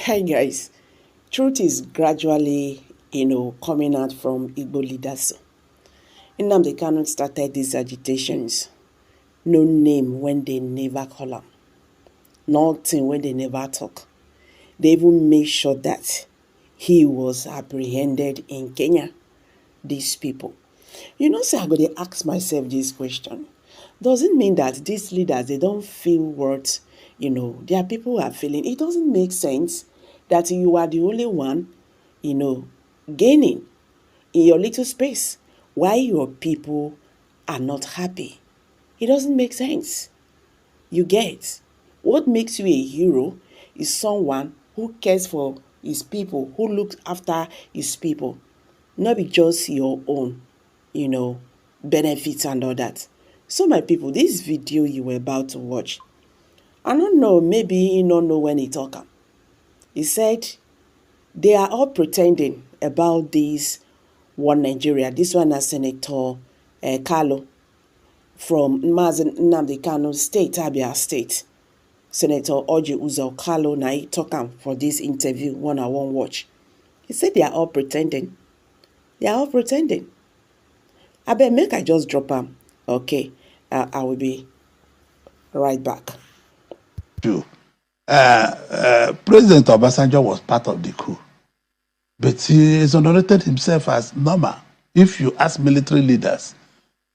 Hi guys, truth is gradually, coming out from Igbo leaders. Nnamdi Kanu started these agitations. No name when they never call am. Nothing when they never talk. They even make sure that he was apprehended in Kenya. These people. Say I go to ask myself this question. Does it mean that these leaders, they don't feel what, their people are feeling? It doesn't make sense that you are the only one, gaining in your little space while your people are not happy. It doesn't make sense. You get. What makes you a hero is someone who cares for his people, who looks after his people. Not be just your own, benefits and all that. So my people, this video you were about to watch, I don't know, maybe you don't know when he talk. He said they are all pretending about this one Nigeria. This one is Senator Kalu from Nnamdi Kanu State, Abia State. Senator Orji Kalu na he talk for this interview, one I won't watch. He said they are all pretending. They are all pretending. I bet make I just drop them. Okay, I will be right back. President Obasanjo was part of the coup, but he exonerated himself as normal. If you ask military leaders,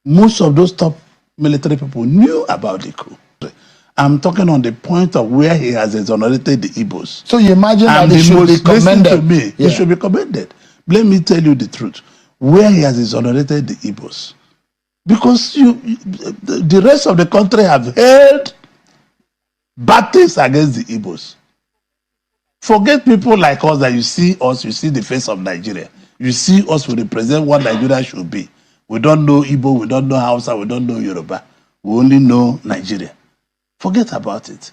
most of those top military people knew about the coup. I'm talking on the point of where he has exonerated the Igbos. So you imagine that he should be commended. Listen to me. Yeah. He should be commended. Let me tell you the truth. Where he has exonerated the Igbos. Because the rest of the country have held battles against the Igbos. Forget people like us that you see us, you see the face of Nigeria. You see us, we represent what Nigeria should be. We don't know Igbo, we don't know Hausa, we don't know Yoruba. We only know Nigeria. Forget about it.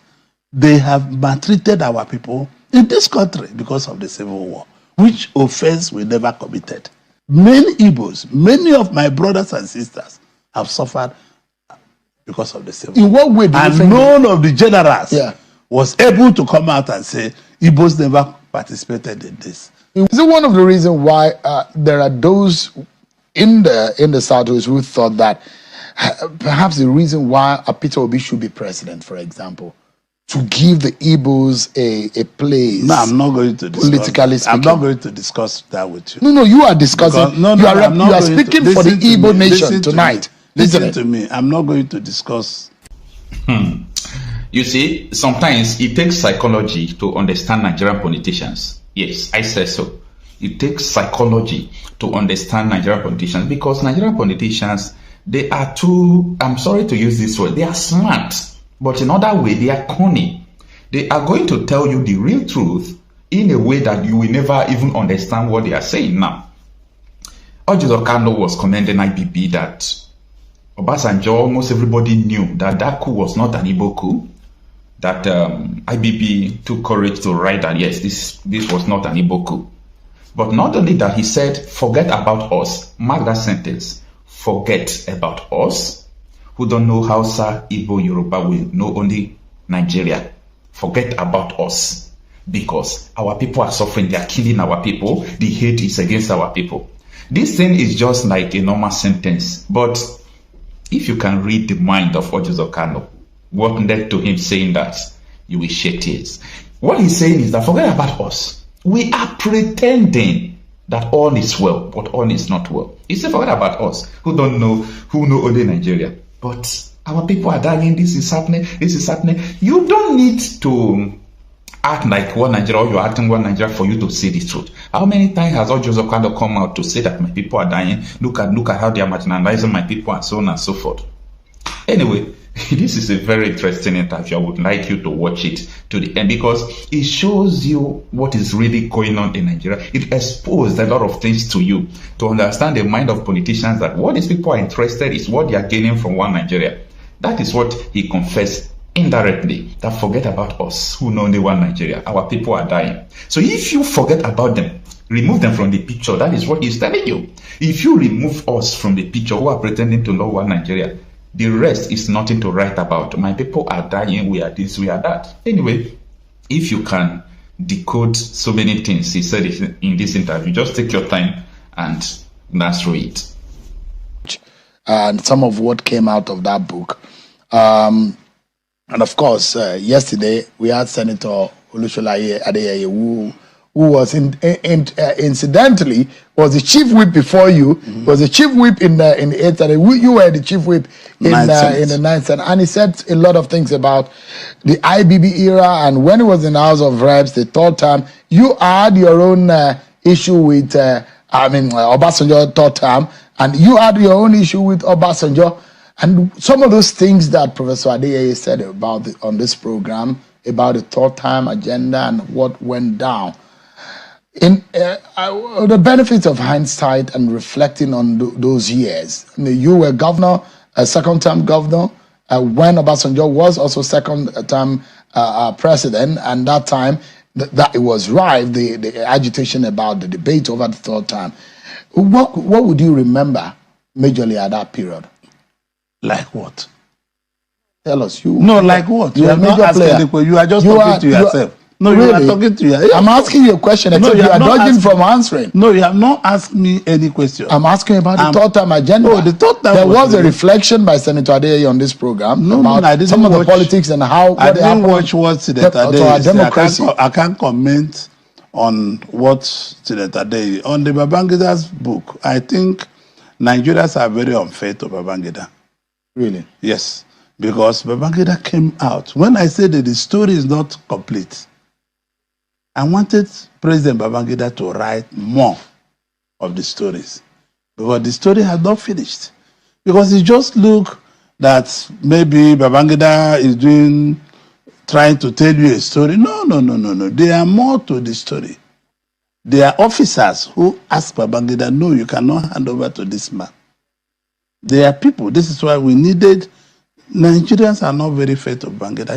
They have maltreated our people in this country because of the Civil War, which offense we never committed. Many Igbos, many of my brothers and sisters have suffered because of the Civil War. In what way do you think none of the generals was able to come out and say Igbos never participated in this. Is it one of the reasons why there are those in the Southwest who thought that perhaps the reason why Peter Obi should be president, for example, to give the Igbos a place? No, I'm not going to discuss. Politically speaking, I'm not going to discuss that with you. No, you are discussing. You are speaking for the Igbo nation tonight. Listen to me. I'm not going to discuss. You see, sometimes it takes psychology to understand Nigerian politicians. Yes, I say so. It takes psychology to understand Nigerian politicians because Nigerian politicians, they are too, I'm sorry to use this word, they are smart, but in other way, they are cunning. They are going to tell you the real truth in a way that you will never even understand what they are saying now. Orji was commending IBB that Obasanjo, almost everybody knew that that coup was not an Igbo coup, that IBB took courage to write that, yes, this was not an Igbo coup. But not only that, he said, forget about us. Mark that sentence. Forget about us, who don't know Hausa, Igbo, Yoruba, we know only Nigeria. Forget about us, because our people are suffering. They are killing our people. The hate is against our people. This thing is just like a normal sentence. But if you can read the mind of Orji Kanu, what led to him saying that, you will shed tears. What he's saying is that forget about us. We are pretending that all is well, but all is not well. He said, forget about us, who know only Nigeria. But our people are dying, this is happening. You don't need to act like one Nigeria, or you're acting one Nigeria for you to say the truth. How many times has Orji Kanu come out to say that my people are dying? Look at how they are marginalizing my people and so on and so forth. Anyway, this is a very interesting interview. I would like you to watch it to the end because it shows you what is really going on in Nigeria. It exposed a lot of things to you to understand the mind of politicians, that what these people are interested in is what they are gaining from one Nigeria. That is what he confessed indirectly, that forget about us, who know only one Nigeria. Our people are dying. So if you forget about them, remove them from the picture, that is what he's telling you. If you remove us from the picture, who are pretending to know one Nigeria, the rest is nothing to write about. My people are dying, we are this, we are that. Anyway, if you can decode so many things he said in this interview. Just take your time and that's through it. And some of what came out of that book. And of course, yesterday we had Senator Olusola Adeyeye, who was incidentally was the chief whip before you, was the chief whip in the 8th Senate. You were the chief whip in the 9th Senate. And he said a lot of things about the IBB era. And when he was in the House of Reps, the 3rd time, you had your own issue with, Obasanjo 3rd time, and you had your own issue with Obasanjo. And some of those things that Professor Adeyeye said about on this program, about the 3rd time agenda and what went down. In the benefits of hindsight and reflecting on those years, you were governor, a 2nd-term governor, when Obasanjo was also 2nd-term president, and that time that it was rife, the agitation about the debate over the 3rd time. What would you remember majorly at that period? Like what? Tell us. Like what? You are not asking the, you are just talking to yourself. No, really? You are talking to yourself. I'm asking you a question, except you are dodging from answering. No, you have not asked me any question. I'm asking about the 3rd time agenda. Oh, the 3rd time. There was a reflection by Senator Adeyeye on this program about I didn't some watch, of the politics and how I didn't watch what Senator Adeyeye democracy. I can't comment on what Senator Adeyeye on the Babangida's book. I think Nigerians are very unfair to Babangida. Really? Yes, because Babangida came out. When I said that the story is not complete, I wanted President Babangida to write more of the stories, because the story had not finished. Because it just looked that maybe Babangida is trying to tell you a story. No. There are more to the story. There are officers who ask Babangida, no, you cannot hand over to this man. There are people. This is why we needed. Nigerians are not very fair to Babangida.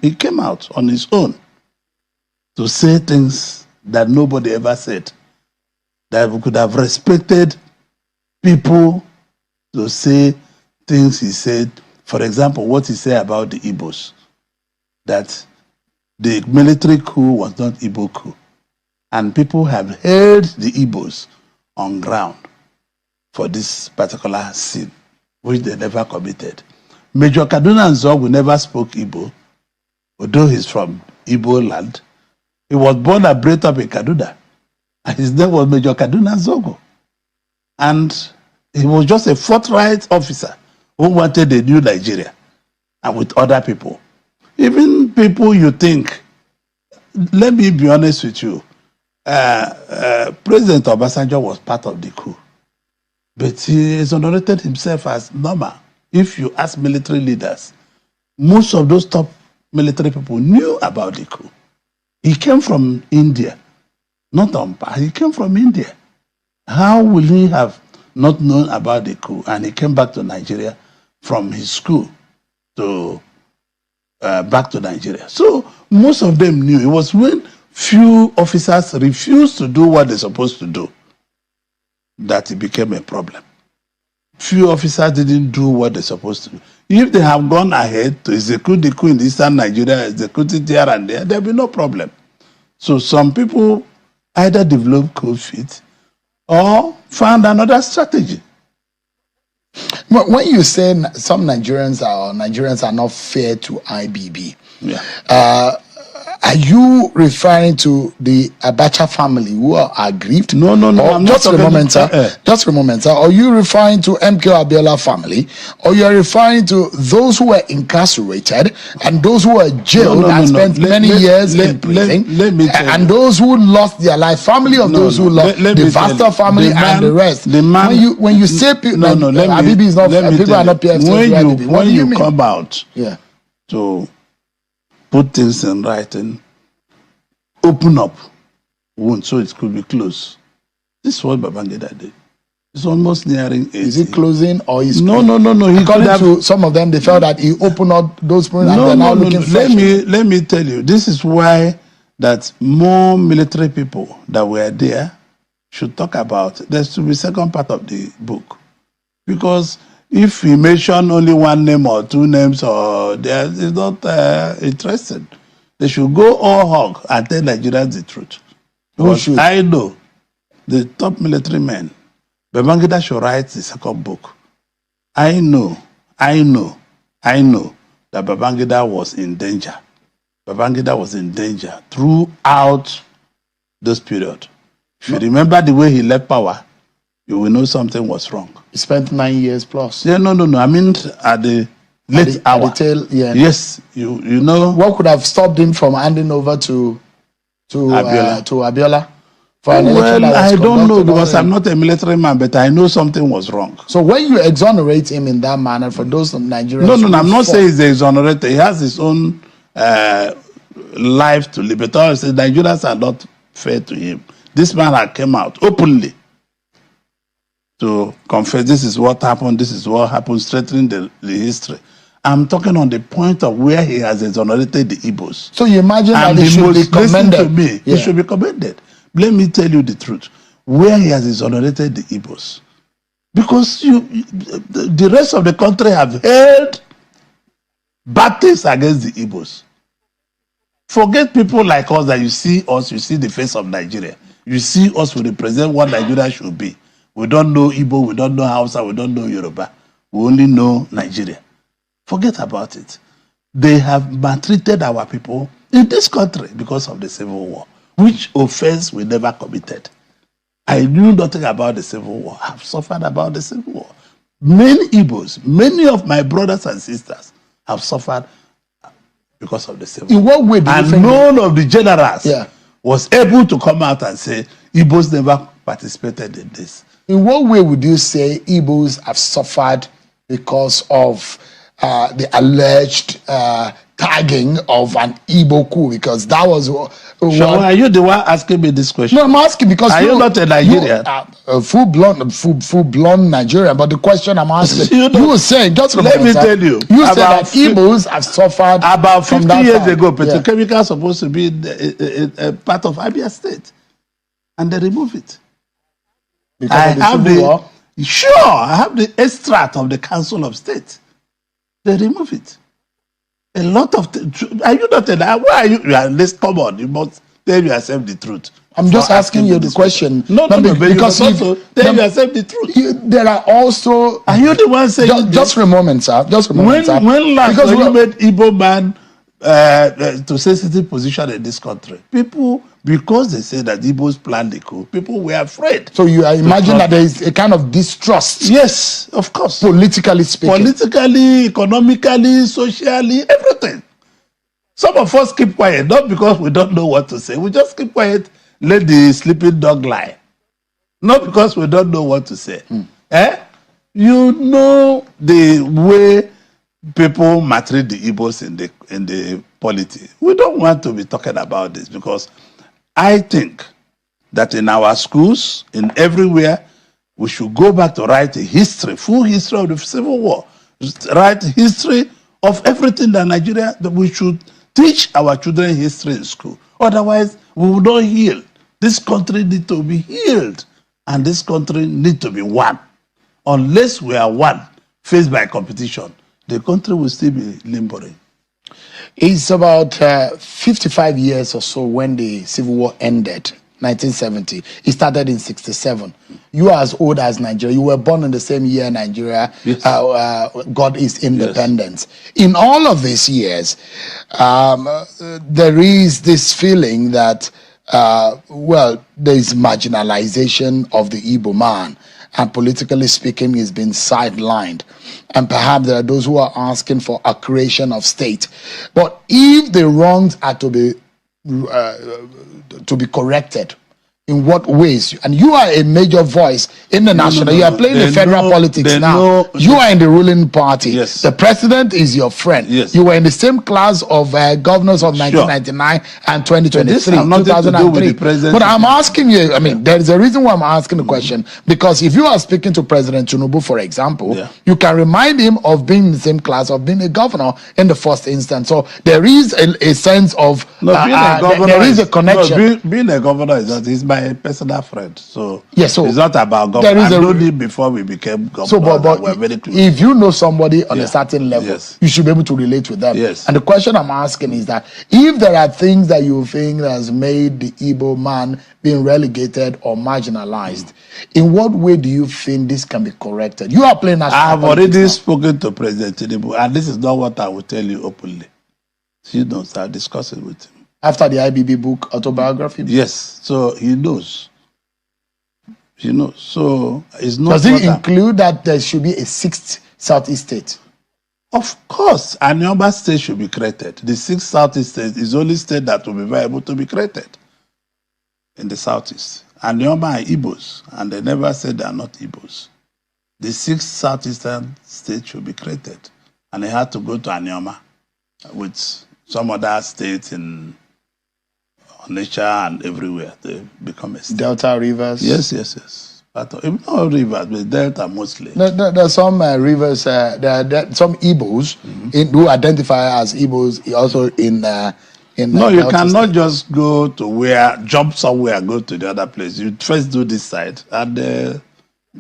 He came out on his own to say things that nobody ever said. That we could have respected people to say things he said. For example, what he said about the Igbos. That the military coup was not Igbo coup. And people have held the Igbos on ground for this particular sin, which they never committed. Major Kaduna Nzogwu never spoke Igbo, although he's from Igbo land. He was born and bred up in Kaduna, and his name was Major Kaduna Nzogwu. And he was just a forthright officer who wanted a new Nigeria, and with other people. Even people you think, let me be honest with you, President Obasanjo was part of the coup. But he exonerated himself as normal. If you ask military leaders, most of those top military people knew about the coup. He came from India, not he came from India. How will he have not known about the coup? And he came back to Nigeria from his school to back to Nigeria. So most of them knew. It was when few officers refused to do what they're supposed to do that it became a problem. Few officers didn't do what they're supposed to do. If they have gone ahead to execute the coup in Eastern Nigeria, execute it here and there'll be no problem. So some people either developed cold feet or found another strategy. When you say some Nigerians are not fair to IBB, are you referring to the Abacha family who are aggrieved? No. I'm just a moment, sir. Just a moment, sir. Are you referring to MK Abiola family, or you are referring to those who were incarcerated and those who were jailed and spent many years in prison, and those who lost their life? Family of those who lost the Pastor family and the rest. When you say people, IBB is not people are not PFC. When you come out, to put things in writing, open up wound so it could be closed. This is what Babangida did. It's almost nearing 80. Is it closing or is no? According to some of them, they felt that he opened up those points and they're now looking fresh. Let me tell you, this is why that more military people that were there should talk about. There's to be second part of the book. Because if we mention only one name or two names, or there is not interested. They should go all hog and tell Nigerians the truth. Because should? I know the top military men, Babangida should write the second book. I know that Babangida was in danger. Babangida was in danger throughout this period. If you remember the way he left power, you will know something was wrong. He spent 9 years plus. Yeah, no. I mean, at the late hour. At the tail, yeah. Yes, you know. What could have stopped him from handing over to Abiola? For an election that was I don't know conducted because already? I'm not a military man, but I know something was wrong. So when you exonerate him in that manner, for those Nigerians, No, who I'm not fought- saying he's exonerated. He has his own life to live. But I say Nigerians are not fair to him. This man had came out openly to confess this is what happened, strengthening the history. I'm talking on the point of where he has exonerated the Igbos. So you imagine that And he the should be most, listen commended. to me, Yeah. he should be commended. Let me tell you the truth. Where he has exonerated the Igbos. Because the rest of the country have held battles against the Igbos. Forget people like us that you see the face of Nigeria. You see us, we represent what Nigeria should be. We don't know Igbo, we don't know Hausa, we don't know Yoruba. We only know Nigeria. Forget about it. They have maltreated our people in this country because of the Civil War, which offense we never committed. I knew nothing about the Civil War. I've suffered about the Civil War. Many Igbos, many of my brothers and sisters have suffered because of the Civil War. In what way do you And think? none of the generals Yeah. was able to come out and say Igbos never participated in this. In what way would you say Igbos have suffered because of the alleged tagging of an Igbo coup? Because that was Shaw, are you the one asking me this question? No, I'm asking because Are you not a Nigerian? You are full-blown Nigerian. But the question I'm asking, you were saying, just Let me remember, tell you, you said about that Igbos have suffered About from 50 that years time. ago, Yeah. petrochemical is supposed to be a part of Abia State, and they remove it. Because of the Civil War. I have the extract of the Council of State. They remove it. A lot of are you not why are you? Let's come on. You must tell yourself the truth. I'm just Before asking you the this question. No, but you because must also tell yourself the truth. there are also. Are you the one saying Just for a moment, sir. Just for a moment, sir. when last Because when you made Igbo man to sensitive position in this country, people, because they say that Igbos planned the coup, people were afraid. So you imagine that there is a kind of distrust, Yes, of course. politically speaking. Politically, economically, socially, everything. Some of us keep quiet, not because we don't know what to say. We just keep quiet, let the sleeping dog lie. Not because we don't know what to say. You know the way people maltreat the Igbos in the polity. We don't want to be talking about this because I think that in our schools, in everywhere, we should go back to write a history, full history of the Civil War, write history of everything that Nigeria, that we should teach our children history in school. Otherwise, we will not heal. This country needs to be healed, and this country needs to be one. Unless we are one, faced by competition, the country will still be limbering. It's about 55 years or so when the Civil War ended, 1970. It started in 67. You are as old as Nigeria. You were born in the same year Nigeria Yes. got its independence. Yes. In all of these years, there is this feeling that, there is marginalization of the Igbo man. And politically speaking, he's been sidelined. And perhaps there are those who are asking for a creation of state. But if the wrongs are to be corrected, in what ways? And you are a major voice in the national. You are playing the federal politics now. You are in the ruling party. Yes. The president is your friend. Yes. You were in the same class of governors of 1999 and 2023, This has nothing to do with the president. But I'm asking you, there is a reason why I'm asking the question. Because if you are speaking to President Tinubu, for example, you can remind him of being in the same class, of being a governor in the first instance. So there is a sense of, there is a connection. connection. Being a governor is not, he's my my personal friend. So, Yes, so it's not about there government. is I've a- known him before we became government. So, but we're very close. if you know somebody on a Yeah. certain level, Yes. you should be able to relate with them. Yes. And the question I'm asking is that if there are things that you think has made the Igbo man being relegated or marginalized, in what way do you think this can be corrected? You are playing national I have politics already now. spoken to President Tinubu, and this is not what I will tell you openly. He knows. I'll discuss it with him. After the IBB book autobiography. Yes, so he knows. He knows. So it's not. Does it include that there should be a sixth Southeast state? Of course, Anioma state should be created. The sixth Southeast state is the only state that will be viable to be created in the Southeast. Anioma are Igbos, and they never said they are not Igbos. The sixth Southeastern state should be created, and they had to go to Anioma with some other states in Onitsha and everywhere. They become a state. Delta rivers. Yes. But not rivers, but Delta mostly. There are some rivers. There are some Igbos who identify as Igbos also in. No, you Delta cannot state. just go to jump somewhere, go to the other place. You first do this side, and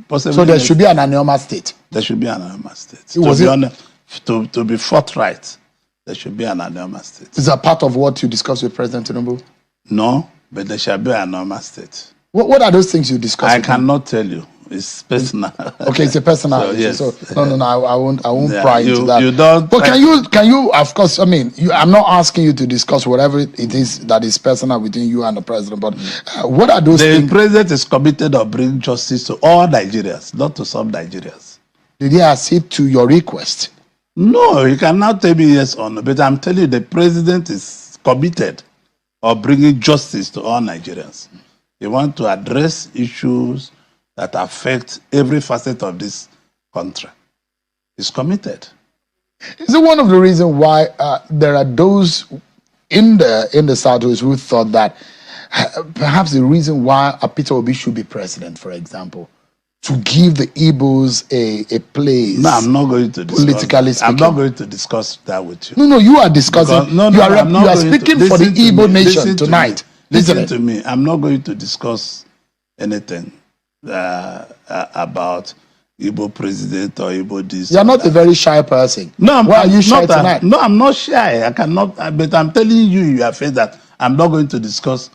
possibly. So there should be an Anioma state. There should be an Anioma state. To be forthright, there should be an Anioma state. Is that part of what you discussed with President Tinubu? No, but there shall be an Anioma state. What are those things you discussed? I cannot tell you. It's personal. Okay, it's a personal So, issue. yes. So no, I won't Yeah, pry into that. You don't. But can you? Of course, I mean, I'm not asking you to discuss whatever it is that is personal between you and the president. But what are those The things? president is committed to bring justice to all Nigerians, not to some Nigerians. Did he accede to your request? No, you cannot tell me yes or no. But I'm telling you, the president is committed of bringing justice to all Nigerians. They want to address issues that affect every facet of this country. He's committed. Is it one of the reasons why there are those in the Southwest who thought that perhaps the reason why Peter Obi should be president, for example, to give the Igbos a place? No, I'm not going to discuss. Politically speaking. I'm not going to discuss that with you. No, you are discussing. Because, you I'm not are going to- speaking for the listen to Igbo me, nation listen to tonight. me, Isn't Listen it? to me. I'm not going to discuss anything about Igbo president or Igbo this. You're or not that. a very shy person. No, Why are you shy not tonight? No, I'm not shy. I cannot. But I'm telling you, you are afraid that I'm not going to discuss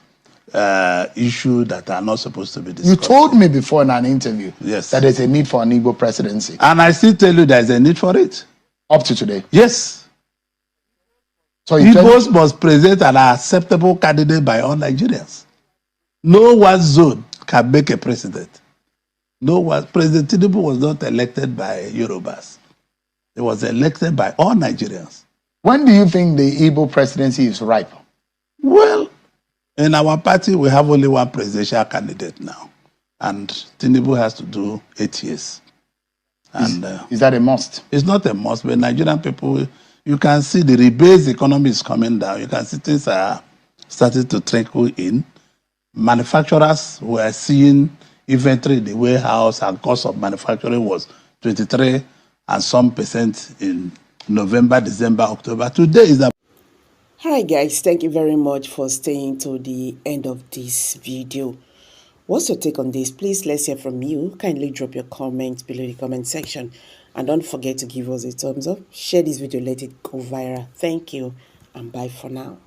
issues that are not supposed to be discussed. You told me before in an interview Yes. that there's a need for an Igbo presidency. And I still tell you there's a need for it. Up to today. Yes. So you tell Igbos must present an acceptable candidate by all Nigerians. No one zone can make a president. No one. President Tinubu was not elected by Yorubas. He was elected by all Nigerians. when do you think the Igbo presidency is ripe? Well, in our party, we have only one presidential candidate now. And Tinubu has to do 8 years. And Is that a must? it's not a must, but Nigerian people, you can see the rebased economy is coming down. You can see things are starting to trickle in. Manufacturers were seeing inventory in the warehouse, and cost of manufacturing was 23 and some percent in November, December, October. Today is a Alright guys, thank you very much for staying to the end of this video. What's your take on this? Please let's hear from you. Kindly drop your comments below the comment section. And don't forget to give us a thumbs up. Share this video, let it go viral. Thank you and bye for now.